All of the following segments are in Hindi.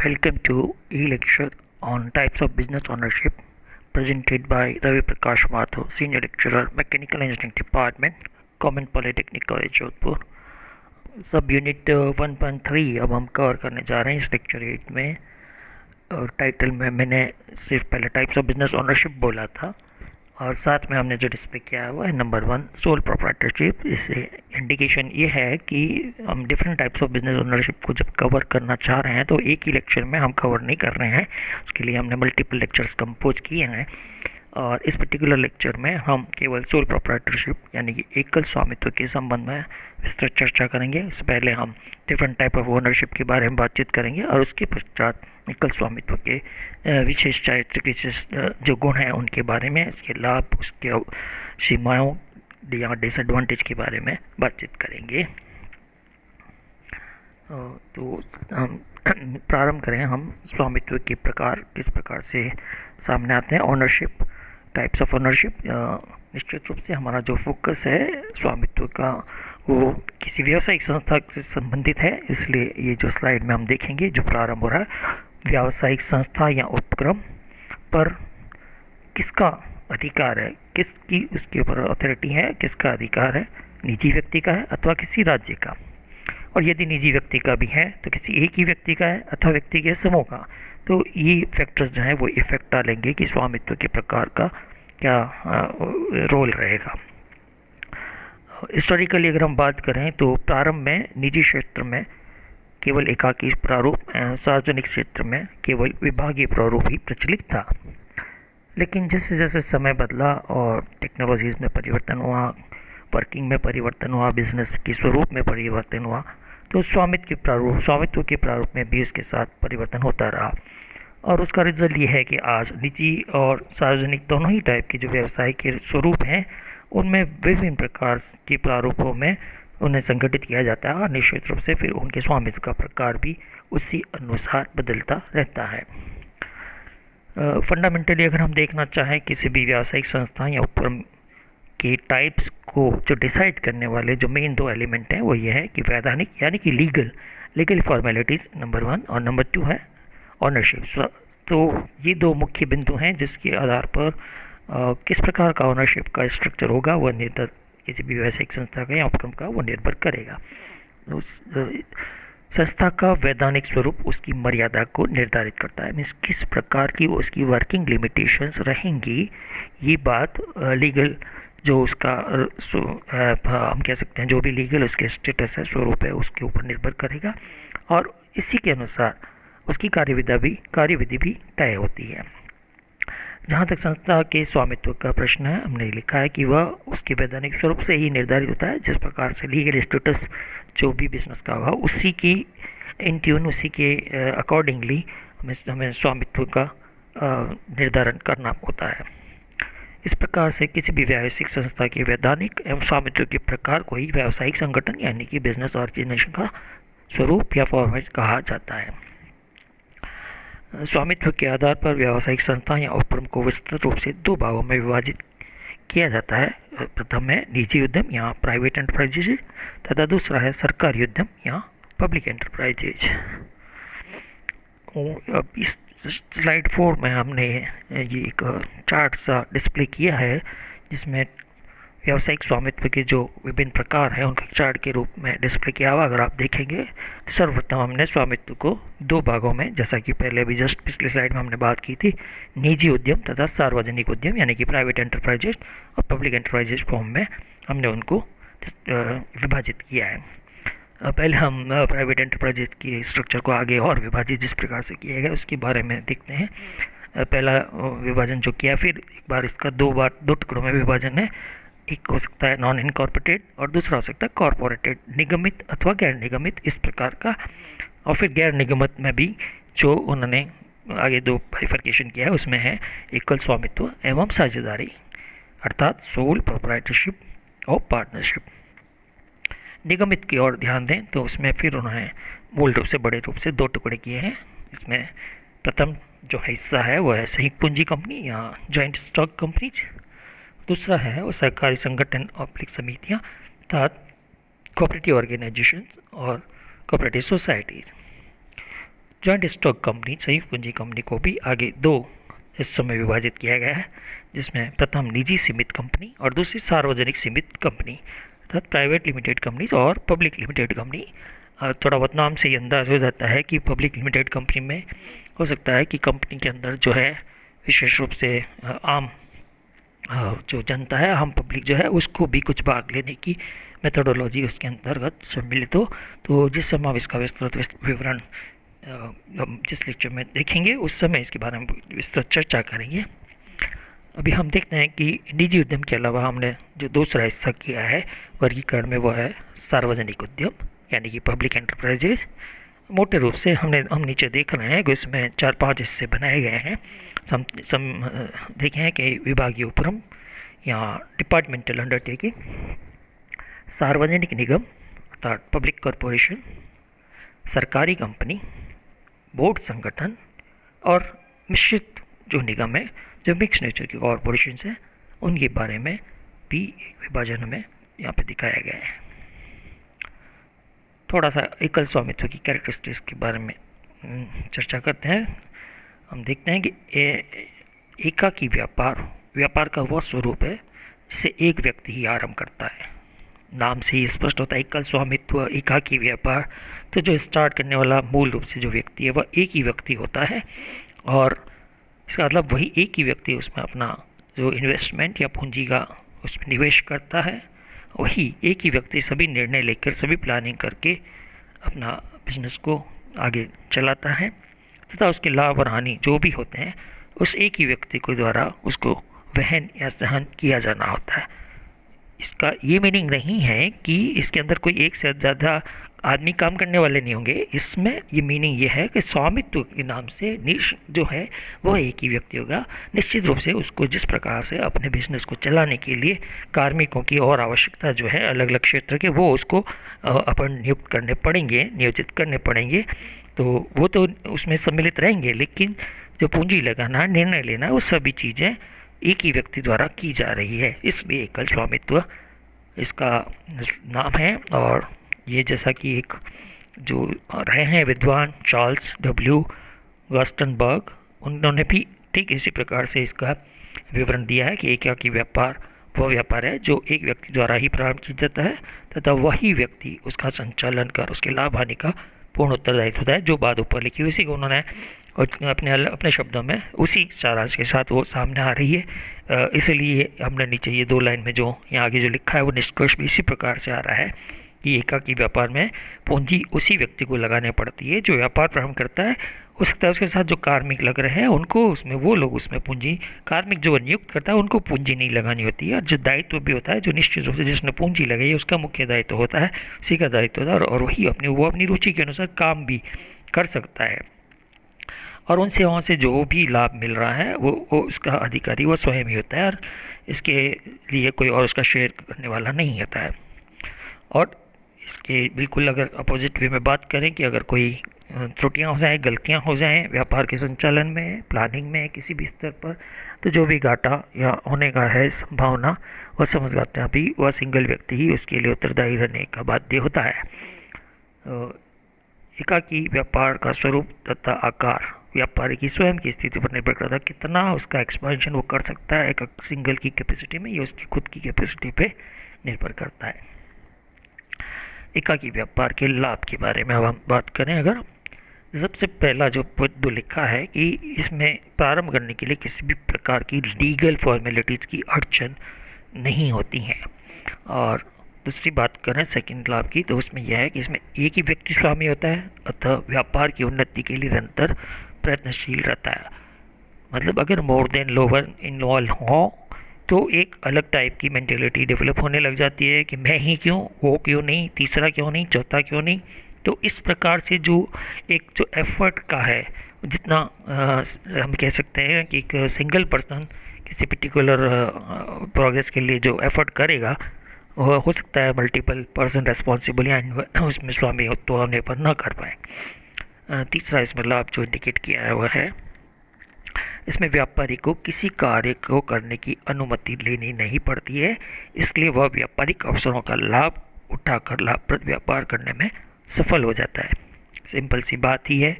Welcome to e-lecture on types of business ownership presented by Ravi Prakash Mathur, Senior Lecturer, Mechanical Engineering Department, Government Polytechnic College, Jodhpur. सब यूनिट 1.3 अब हम कवर करने जा रहे हैं इस लेक्चर 8 में। और टाइटल में मैंने सिर्फ पहले टाइप्स ऑफ बिजनेस ओनरशिप बोला था और साथ में हमने जो डिस्प्ले किया है वो है नंबर 1 सोल प्रोप्राइटरशिप। इससे इंडिकेशन ये है कि हम different types of business ownership को जब कवर करना चाह रहे हैं तो एक ही लेक्चर में हम कवर नहीं कर रहे हैं। उसके लिए हमने मल्टीपल लेक्चर्स कंपोज किए हैं और इस पर्टिकुलर लेक्चर में हम केवल सोल प्रोप्राइटरशिप यानी कि एकल स्वामित्व के संबंध में विस्तृत चर्चा करेंगे। इससे पहले हम डिफरेंट टाइप ऑफ ओनरशिप के बारे में बातचीत करेंगे और उसके पश्चात एकल स्वामित्व के विशेष चारित्रिक विशेष जो गुण हैं उनके बारे में, उसके लाभ, उसके सीमाओं या डिसएडवांटेज के बारे में बातचीत करेंगे। तो हम प्रारंभ करें। हम स्वामित्व के प्रकार किस प्रकार से सामने आते हैं, ओनरशिप, टाइप्स ऑफ ओनरशिप। निश्चित रूप से हमारा जो फोकस है स्वामित्व का वो किसी व्यावसायिक संस्था से संबंधित है, इसलिए ये जो स्लाइड में हम देखेंगे जो प्रारंभ हो रहा है, व्यावसायिक संस्था या उपक्रम पर किसका अधिकार है, किसकी उसके ऊपर अथॉरिटी है, किसका अधिकार है, निजी व्यक्ति का है अथवा किसी राज्य का। और यदि निजी व्यक्ति का भी है तो किसी एक ही व्यक्ति का है अथवा व्यक्ति के समूह का। तो ये फैक्टर्स जो हैं वो इफेक्ट डालेंगे कि स्वामित्व के प्रकार का क्या रोल रहेगा। हिस्टोरिकली अगर हम बात करें तो प्रारंभ में निजी क्षेत्र में केवल एकाकी प्रारूप, सार्वजनिक क्षेत्र में केवल विभागीय प्रारूप ही प्रचलित था। लेकिन जैसे जैसे समय बदला और टेक्नोलॉजीज़ में परिवर्तन हुआ, वर्किंग में परिवर्तन हुआ, बिजनेस के स्वरूप में परिवर्तन हुआ, तो स्वामित्व के प्रारूप में भी उसके साथ परिवर्तन होता रहा। और उसका रिजल्ट ये है कि आज निजी और सार्वजनिक दोनों ही टाइप के जो व्यवसाय के स्वरूप हैं उनमें विभिन्न प्रकार के प्रारूपों में उन्हें संगठित किया जाता है और निश्चित रूप से फिर उनके स्वामित्व का प्रकार भी उसी अनुसार बदलता रहता है। फंडामेंटली अगर हम देखना चाहें किसी भी व्यावसायिक संस्था या उपक्रम के टाइप्स को जो डिसाइड करने वाले जो मेन 2 एलिमेंट हैं वो ये है कि वैधानिक यानी कि लीगल फॉर्मेलिटीज़ नंबर 1 और नंबर 2 है ऑनरशिप। तो ये 2 मुख्य बिंदु हैं जिसके आधार पर किस प्रकार का ओनरशिप का स्ट्रक्चर होगा वह निर्धारित किसी भी व्यावसायिक संस्था का या उपक्रम का वो निर्भर करेगा। उस संस्था का वैधानिक स्वरूप उसकी मर्यादा को निर्धारित करता है, मीन्स किस प्रकार की उसकी वर्किंग लिमिटेशंस रहेंगी। ये बात लीगल जो उसका हम कह सकते हैं जो भी लीगल उसके स्टेटस है, स्वरूप है, उसके ऊपर निर्भर करेगा और इसी के अनुसार उसकी कार्यविधि भी तय होती है। जहाँ तक संस्था के स्वामित्व का प्रश्न है, हमने लिखा है कि वह उसके वैधानिक स्वरूप से ही निर्धारित होता है। जिस प्रकार से लीगल स्टेटस जो भी बिजनेस का होगा उसी की इन ट्यून, उसी के अकॉर्डिंगली हमें स्वामित्व का निर्धारण करना होता है। इस प्रकार से किसी भी व्यावसायिक संस्था के वैधानिक एवं स्वामित्व के प्रकार को ही व्यावसायिक संगठन यानी कि बिजनेस ऑर्गेनाइजेशन का स्वरूप या फॉर्मेट कहा जाता है। स्वामित्व के आधार पर व्यावसायिक संस्था या उपक्रम को विस्तृत रूप से 2 भागों में विभाजित किया जाता है। प्रथम है निजी उद्यम या प्राइवेट एंटरप्राइजेज तथा दूसरा है सरकारी उद्यम या पब्लिक एंटरप्राइजेज। अब इस स्लाइड 4 में हमने ये एक चार्ट सा डिस्प्ले किया है जिसमें व्यावसायिक स्वामित्व के जो विभिन्न प्रकार हैं उनके चार्ट के रूप में डिस्प्ले किया हुआ। अगर आप देखेंगे सर्वप्रथम हमने स्वामित्व को 2 भागों में, जैसा कि पहले अभी जस्ट पिछले स्लाइड में हमने बात की थी, निजी उद्यम तथा सार्वजनिक उद्यम यानी कि प्राइवेट एंटरप्राइजेज और पब्लिक एंटरप्राइजेज फॉर्म में हमने उनको विभाजित किया है। पहले हम प्राइवेट एंटरप्राइजेज की स्ट्रक्चर को आगे और विभाजित जिस प्रकार से किया गया उसके बारे में देखते हैं। पहला विभाजन जो किया, फिर एक बार इसका 2 टुकड़ों में विभाजन है। एक हो सकता है नॉन इनकॉर्पोरेटेड और दूसरा हो सकता है कॉर्पोरेटेड, निगमित अथवा गैर निगमित, इस प्रकार का। और फिर गैर निगमित में भी जो उन्होंने आगे 2 बाइफर्केशन किया है उसमें है एकल स्वामित्व एवं साझेदारी अर्थात सोल प्रोप्राइटरशिप और पार्टनरशिप। निगमित की ओर ध्यान दें तो उसमें फिर उन्होंने मूल रूप से बड़े रूप से 2 टुकड़े किए हैं। इसमें प्रथम जो हिस्सा है वह है संयुक्त पूंजी कंपनी या जॉइंट स्टॉक कंपनीज, दूसरा है वो सहकारी संगठन ऑब्लिक समितियाँ अर्थात कोऑपरेटिव ऑर्गेनाइजेशन और cooperative societies. Joint stock company संयुक्त पूंजी कंपनी को भी आगे दो हिस्सों में विभाजित किया गया है, जिसमें प्रथम निजी सीमित कंपनी और दूसरी सार्वजनिक सीमित कंपनी अर्थात प्राइवेट लिमिटेड कंपनीज और पब्लिक लिमिटेड कंपनी। थोड़ा बहुत नाम से ही अंदाज हो जाता है कि पब्लिक लिमिटेड कंपनी में हो सकता है कि कंपनी के अंदर जो है विशेष रूप से आम जो जनता है, आम पब्लिक जो है, उसको भी कुछ भाग लेने की मेथोडोलॉजी उसके अंतर्गत सम्मिलित हो। तो जिस समय हम इसका विस्तृत विवरण हम जिस लेक्चर में देखेंगे उस समय इसके बारे में विस्तृत चर्चा करेंगे। अभी हम देखते हैं कि निजी उद्यम के अलावा हमने जो दूसरा हिस्सा किया है वर्गीकरण में, वो है सार्वजनिक उद्यम यानी कि पब्लिक एंटरप्राइजेज। मोटे रूप से हम नीचे देख रहे हैं कि इसमें 4-5 हिस्से बनाए गए हैं। देखें हैं कि विभागीय उपक्रम या डिपार्टमेंटल अंडरटेकिंग, सार्वजनिक निगम अर्थात पब्लिक कॉरपोरेशन, सरकारी कंपनी, बोर्ड संगठन और मिश्रित जो निगम है, जो मिक्स नेचर की कॉरपोरेशन है, उनके बारे में भी विभाजन में यहाँ पे दिखाया गया है। थोड़ा सा एकल स्वामित्व की कैरेक्टरिस्टिक्स के बारे में चर्चा करते हैं। हम देखते हैं कि एकाकी व्यापार का वह स्वरूप है जिसे एक व्यक्ति ही आरंभ करता है। नाम से ही स्पष्ट होता है एकल स्वामित्व, एकाकी व्यापार। तो जो स्टार्ट करने वाला मूल रूप से जो व्यक्ति है वह एक ही व्यक्ति होता है, और इसका मतलब वही एक ही व्यक्ति उसमें अपना जो इन्वेस्टमेंट या पूंजी का उसमें निवेश करता है। वही एक ही व्यक्ति सभी निर्णय लेकर, सभी प्लानिंग करके अपना बिजनेस को आगे चलाता है, तथा उसके लाभ और हानि जो भी होते हैं उस एक ही व्यक्ति के द्वारा उसको वहन या सहन किया जाना होता है। इसका ये मीनिंग नहीं है कि इसके अंदर कोई एक से ज़्यादा आदमी काम करने वाले नहीं होंगे। इसमें ये मीनिंग ये है कि स्वामित्व के नाम से जो है वह एक ही व्यक्ति होगा। निश्चित रूप से उसको जिस प्रकार से अपने बिजनेस को चलाने के लिए कार्मिकों की और आवश्यकता जो है अलग अलग क्षेत्र के, वो उसको अपन नियुक्त करने पड़ेंगे, नियोजित करने पड़ेंगे, तो वो तो उसमें सम्मिलित रहेंगे। लेकिन जो पूंजी लगाना, निर्णय लेना, वो सभी चीज़ें एक ही व्यक्ति द्वारा की जा रही है, इसलिए एकल स्वामित्व इसका नाम है। और ये जैसा कि एक जो रहे हैं विद्वान चार्ल्स डब्ल्यू गस्टनबर्ग, उन्होंने भी ठीक इसी प्रकार से इसका विवरण दिया है कि एकाकी व्यापार वह व्यापार है जो एक व्यक्ति द्वारा ही प्रारंभ किया जाता है तथा वही व्यक्ति उसका संचालन कर उसके लाभ हानि का पूर्ण उत्तरदायित्व होता है। जो बात ऊपर लिखी हुई इसी को उन्होंने अपने शब्दों में उसी सारांश के साथ वो सामने आ रही है। इसलिए हमने नीचे ये 2 लाइन में जो यहाँ आगे जो लिखा है वो निष्कर्ष भी इसी प्रकार से आ रहा है कि एकाकी व्यापार में पूंजी उसी व्यक्ति को लगाने पड़ती है जो व्यापार प्रारंभ करता है। उसके साथ जो कार्मिक लग रहे हैं उनको उसमें वो लोग उसमें पूंजी, कार्मिक जो नियुक्त करता है उनको पूंजी नहीं लगानी होती है। और जो दायित्व भी होता है, जो निश्चित रूप से जिसने पूंजी लगाई है उसका मुख्य दायित्व होता है, उसी का दायित्व होता है, और वही अपनी रुचि के अनुसार काम भी कर सकता है। और उन सेवाओं से जो भी लाभ मिल रहा है वो उसका अधिकारी वो स्वयं ही होता है, और इसके लिए कोई और उसका शेयर करने वाला नहीं होता है। और इसके बिल्कुल अगर अपोजिट वे में बात करें कि अगर कोई त्रुटियां हो जाएं, गलतियां हो जाएं व्यापार के संचालन में, प्लानिंग में, किसी भी स्तर पर, तो जो भी घाटा या होने का है संभावना, वह समझदाता भी वह सिंगल व्यक्ति ही उसके लिए उत्तरदायी रहने का बाध्य होता है। एकाकी व्यापार का स्वरूप तथा आकार व्यापारी की स्वयं की स्थिति पर निर्भर करता है, कितना उसका एक्सपेंशन वो कर सकता है एक सिंगल की कैपेसिटी में, या उसकी खुद की कैपेसिटी पे निर्भर करता है। एकाकी व्यापार के लाभ के बारे में अब हम बात करें, अगर सबसे पहला जो पद लिखा है कि इसमें प्रारंभ करने के लिए किसी भी प्रकार की लीगल फॉर्मेलिटीज़ की अड़चन नहीं होती हैं। और दूसरी बात करें सेकंड लाभ की, तो उसमें यह है कि इसमें एक ही व्यक्ति स्वामी होता है, अतः व्यापार की उन्नति के लिए निरंतर प्रयत्नशील रहता है। मतलब अगर मोर देन लोअर इन्वॉल्व हो तो एक अलग टाइप की मेंटेलिटी डेवलप होने लग जाती है कि मैं ही क्यों, वो क्यों नहीं, तीसरा क्यों नहीं, चौथा क्यों नहीं। तो इस प्रकार से जो एफर्ट का है, जितना हम कह सकते हैं कि एक सिंगल पर्सन किसी पर्टिकुलर प्रोग्रेस के लिए जो एफर्ट करेगा, वह हो सकता है मल्टीपल पर्सन रेस्पॉन्सिबल या उसमें स्वामी तो होने पर ना कर पाए। तीसरा इसमें लाभ जो इंडिकेट किया है वह है इसमें व्यापारी को किसी कार्य को करने की अनुमति लेनी नहीं पड़ती है, इसलिए वह व्यापारिक अवसरों का लाभ उठाकर लाभप्रद व्यापार करने में सफल हो जाता है। सिंपल सी बात ही है,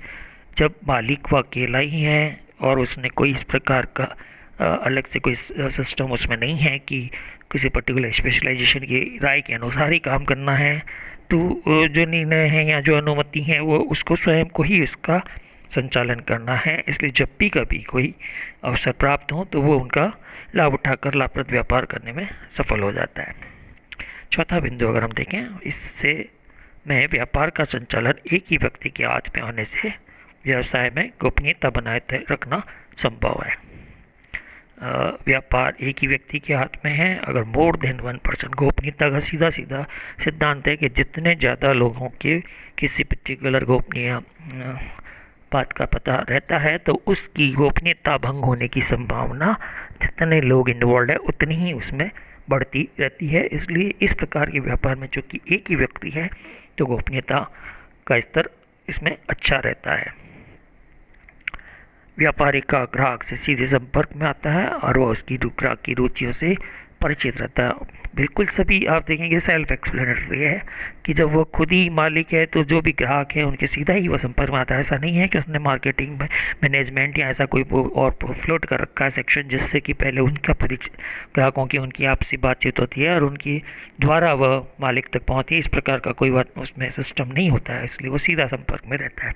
जब मालिक वो अकेला ही है और उसने कोई इस प्रकार का अलग से कोई सिस्टम उसमें नहीं है कि किसी पर्टिकुलर स्पेशलाइजेशन की राय के अनुसार ही काम करना है, तो जो निर्णय है या जो अनुमति है वो उसको स्वयं को ही इसका संचालन करना है। इसलिए जब भी कभी कोई अवसर प्राप्त हो तो वो उनका लाभ उठाकर लाभप्रद व्यापार करने में सफल हो जाता है। चौथा बिंदु अगर हम देखें, इससे में व्यापार का संचालन एक ही व्यक्ति के हाथ में होने से व्यवसाय में गोपनीयता बनाए रखना संभव है। व्यापार एक ही व्यक्ति के हाथ में है। अगर मोर देन 1% गोपनीयता का सीधा सीधा सिद्धांत है कि जितने ज़्यादा लोगों के किसी पर्टिकुलर गोपनीय बात का पता रहता है तो उसकी गोपनीयता भंग होने की संभावना जितने लोग इन्वॉल्व है उतनी ही उसमें बढ़ती रहती है। इसलिए इस प्रकार के व्यापार में चूँकि एक ही व्यक्ति है तो गोपनीयता का स्तर इसमें अच्छा रहता है। व्यापारी का ग्राहक से सीधे संपर्क में आता है और वह उसकी ग्राहक की रुचियों से परिचित रहता है। बिल्कुल सभी आप देखेंगे सेल्फ एक्सप्लेनेटरी है कि जब वो खुद ही मालिक है तो जो भी ग्राहक है उनके सीधा ही वो संपर्क में आता है। ऐसा नहीं है कि उसने मार्केटिंग में मैनेजमेंट या ऐसा कोई और फ्लोट कर रखा है सेक्शन जिससे कि पहले उनका परिचय ग्राहकों की उनकी आपसी बातचीत होती है और उनकी द्वारा वह मालिक तक पहुँचती है। इस प्रकार का कोई बात उसमें सिस्टम नहीं होता है, इसलिए वो सीधा संपर्क में रहता है।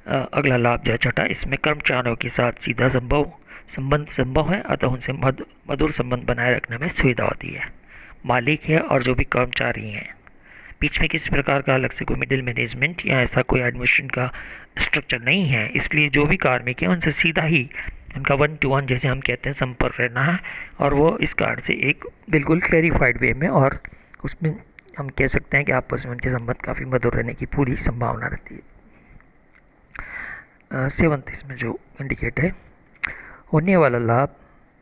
अगला लाभ जो है छठा, इसमें कर्मचारियों के साथ सीधा संबंध संभव है, अतः उनसे मधुर संबंध बनाए रखने में सुविधा होती है। मालिक है और जो भी कर्मचारी हैं, बीच में किसी प्रकार का अलग से कोई मिडिल मैनेजमेंट या ऐसा कोई एडमिनिस्ट्रेशन का स्ट्रक्चर नहीं है, इसलिए जो भी कार्मिक है उनसे सीधा ही उनका 1 to 1 जैसे हम कहते हैं संपर्क रहना है और वो इस कारण से एक बिल्कुल क्लैरिफाइड वे में और उसमें हम कह सकते हैं कि आपस में उनके संबंध काफ़ी मधुर रहने की पूरी संभावना रहती है। 7th इसमें जो इंडिकेट है, होने वाला लाभ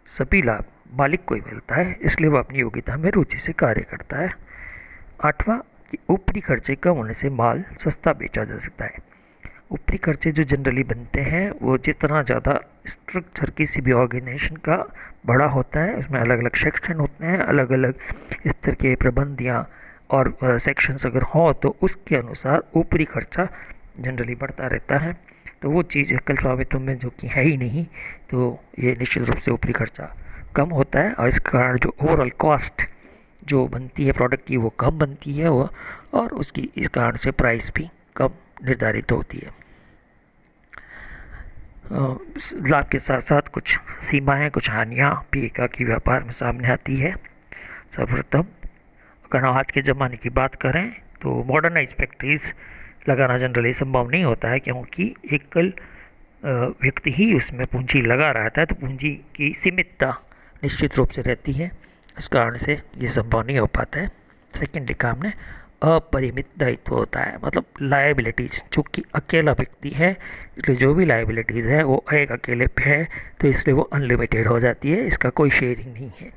सभी लाभ मालिक को ही मिलता है, इसलिए वह अपनी योग्यता में रुचि से कार्य करता है। 8वां कि ऊपरी खर्चे कम होने से माल सस्ता बेचा जा सकता है। ऊपरी खर्चे जो जनरली बनते हैं वो जितना ज़्यादा स्ट्रक्चर किसी भी ऑर्गेनाइजेशन का बड़ा होता है, उसमें अलग अलग सेक्शन होते हैं, अलग अलग स्तर के प्रबंध या और सेक्शंस अगर हों तो उसके अनुसार ऊपरी खर्चा जनरली बढ़ता रहता है। तो वो चीज़ एकल स्वामित्व में जो कि है ही नहीं, तो ये निश्चित रूप से ऊपरी खर्चा कम होता है और इस कारण जो ओवरऑल कॉस्ट जो बनती है प्रोडक्ट की वो कम बनती है वो, और उसकी इस कारण से प्राइस भी कम निर्धारित होती है। लाभ के साथ साथ कुछ सीमाएं, कुछ हानियाँ भी एकाकी व्यापार में सामने आती है। सर्वप्रथम अगर हम आज के ज़माने की बात करें तो मॉडर्नाइज फैक्ट्रीज़ लगाना जनरली संभव नहीं होता है, क्योंकि एकल व्यक्ति ही उसमें पूंजी लगा रहता है, तो पूंजी की सीमितता निश्चित रूप से रहती है, इस कारण से ये संभव नहीं हो पाता है। सेकेंडली काम में अपरिमित दायित्व होता है, मतलब लायबिलिटीज़, चूँकि अकेला व्यक्ति है इसलिए जो भी लायबिलिटीज़ है वो एक अकेले पे है, तो इसलिए वो अनलिमिटेड हो जाती है, इसका कोई शेयरिंग नहीं है।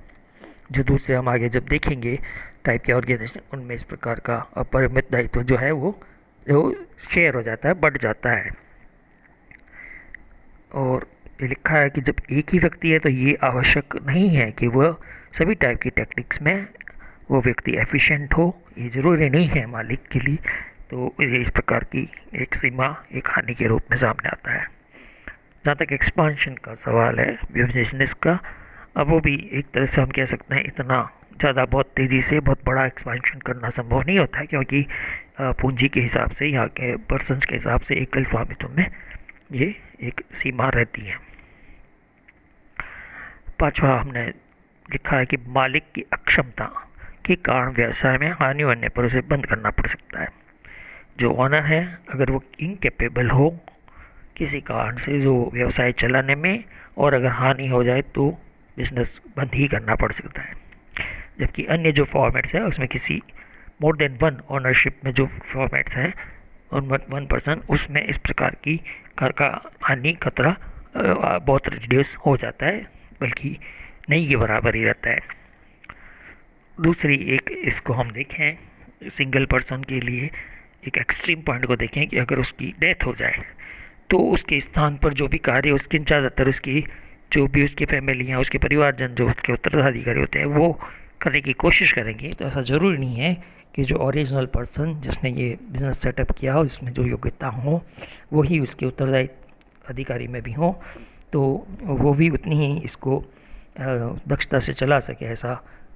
जो दूसरे हम आगे जब देखेंगे टाइप के ऑर्गेनाइजेशन, उनमें इस प्रकार का अपरिमित दायित्व जो है वो शेयर हो जाता है, बढ़ जाता है। और ये लिखा है कि जब एक ही व्यक्ति है तो ये आवश्यक नहीं है कि वह सभी टाइप की टेक्निक्स में वो व्यक्ति एफिशिएंट हो, ये ज़रूरी नहीं है मालिक के लिए, तो ये इस प्रकार की एक सीमा एक हानि के रूप में सामने आता है। जहाँ तक एक्सपांशन का सवाल है बिजनेस का, अब वो भी एक तरह से हम कह सकते हैं इतना ज़्यादा बहुत तेज़ी से बहुत बड़ा एक्सपांशन करना संभव नहीं होता है, क्योंकि पूंजी के हिसाब से, यहाँ के पर्सनस के हिसाब से एकल स्वामित्व में ये एक सीमा रहती है। 5वां हमने लिखा है कि मालिक की अक्षमता के कारण व्यवसाय में हानि होने पर उसे बंद करना पड़ सकता है। जो ऑनर है अगर वो इनकेपेबल हो किसी कारण से जो व्यवसाय चलाने में, और अगर हानि हो जाए तो बिजनेस बंद ही करना पड़ सकता है। जबकि अन्य जो फॉर्मेट्स है उसमें किसी मोर देन 1 ओनरशिप में जो फॉर्मेट्स हैं उन 1% उसमें इस प्रकार की का हानि खतरा बहुत रिड्यूस हो जाता है, बल्कि नहीं के बराबर ही रहता है। दूसरी एक इसको हम देखें सिंगल पर्सन के लिए एक एक्सट्रीम पॉइंट को देखें कि अगर उसकी डेथ हो जाए तो उसके स्थान पर जो भी कार्य उसके ज़्यादातर उसकी जो भी उसकी फैमिली हैं, उसके परिवारजन जो उसके उत्तराधिकारी होते हैं वो करने की कोशिश करेंगे। तो ऐसा ज़रूरी नहीं है कि जो ओरिजिनल पर्सन जिसने ये बिज़नेस सेटअप किया हो, जिसमें जो योग्यता हो, वही उसके उत्तरदायी अधिकारी में भी हो, तो वो भी उतनी ही इसको दक्षता से चला सके। ऐसा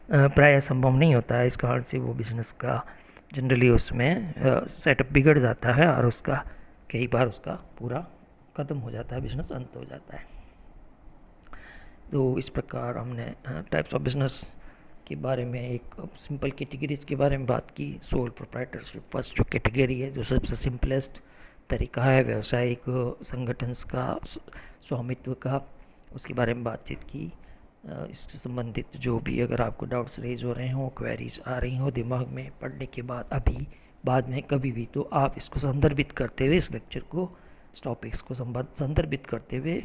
प्रायः संभव नहीं होता है। इस कारण से वो बिज़नेस का जनरली उसमें सेटअप बिगड़ जाता है और उसका कई बार उसका पूरा ख़त्म हो जाता है, बिज़नेस अंत हो जाता है। तो इस प्रकार हमने टाइप्स ऑफ बिज़नेस के बारे में, एक सिंपल कैटेगरीज के बारे में बात की। सोल प्रोप्राइटरशिप फर्स्ट जो कैटेगरी है, जो सबसे सिंपलेस्ट तरीका है व्यवसायिक संगठन का स्वामित्व का, उसके बारे में बातचीत की। इससे संबंधित जो भी अगर आपको डाउट्स रेज हो रहे हों, क्वेरीज आ रही हो दिमाग में पढ़ने के बाद, अभी बाद में कभी भी, तो आप इसको संदर्भित करते हुए, इस लेक्चर को, इस टॉपिक्स को संदर्भित करते हुए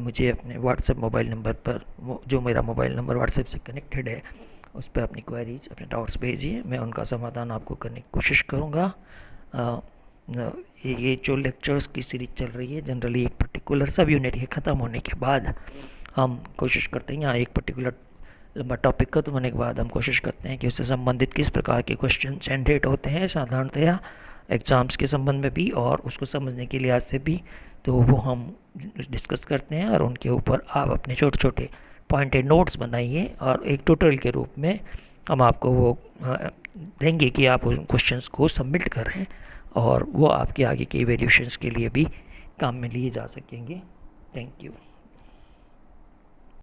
मुझे अपने व्हाट्सएप मोबाइल नंबर पर, जो मेरा मोबाइल नंबर व्हाट्सएप से कनेक्टेड है, उस पर अपनी क्वेरीज, अपने डाउट्स भेजिए। मैं उनका समाधान आपको करने की कोशिश करूँगा। ये जो लेक्चर्स की सीरीज चल रही है, जनरली एक पर्टिकुलर सब यूनिट के ख़त्म होने के बाद हम कोशिश करते हैं, यहाँ एक पर्टिकुलर लंबा टॉपिक खत्म होने के बाद हम कोशिश करते हैं कि उससे संबंधित किस प्रकार के क्वेश्चन जनरेट होते हैं साधारणतया एग्ज़ाम्स के संबंध में भी और उसको समझने के लिहाज से भी, तो वो हम डिस्कस करते हैं और उनके ऊपर आप अपने छोटे छोटे पॉइंटेड नोट्स बनाइए और एक ट्यूटोरियल के रूप में हम आपको वो देंगे कि आप उन क्वेश्चंस को सबमिट करें और वो आपके आगे के इवैल्यूएशंस के लिए भी काम में लिए जा सकेंगे। Thank you.